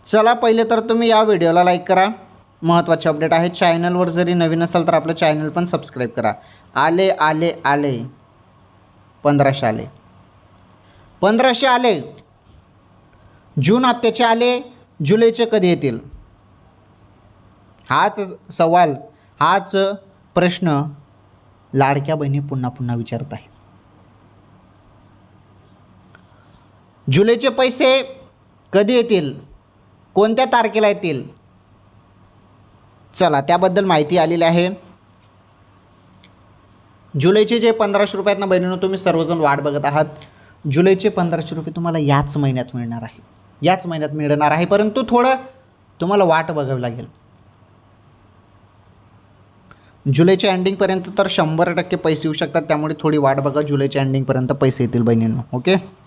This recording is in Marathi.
चला पहिले तर तुम्ही या व्हिडिओला लाईक करा. महत्त्वाचे अपडेट आहे. चॅनलवर जरी नवीन असाल तर आपलं चॅनल पण सबस्क्राईब करा. आले 1500 आले. 1500 आले. जून हप्त्याचे आले. जुलैचे कधी येतील? हाच सवाल, हाच प्रश्न लाडक्या बहिणी पुन्हा पुन्हा विचारत आहे. जुलैचे पैसे कधी येतील? कोणत्या तारखेला येतील? चला त्याबद्दल माहिती आलेली आहे. जुलैचे जे 1500 रुपये आहेत ना बहिणींनो, तुम्ही सर्वजण वाट बघत आहात. जुलैचे 1500 रुपये तुम्हाला याच महिन्यात मिळणार आहे. याच महिन्यात मिळणार आहे, परंतु थोडं तुम्हाला वाट बघावी लागेल. जुलैच्या एंडिंगपर्यंत तर 100% पैसे येऊ शकतात. त्यामुळे थोडी वाट बघा. जुलैच्या एंडिंगपर्यंत पैसे येतील बहिणींनो. ओके.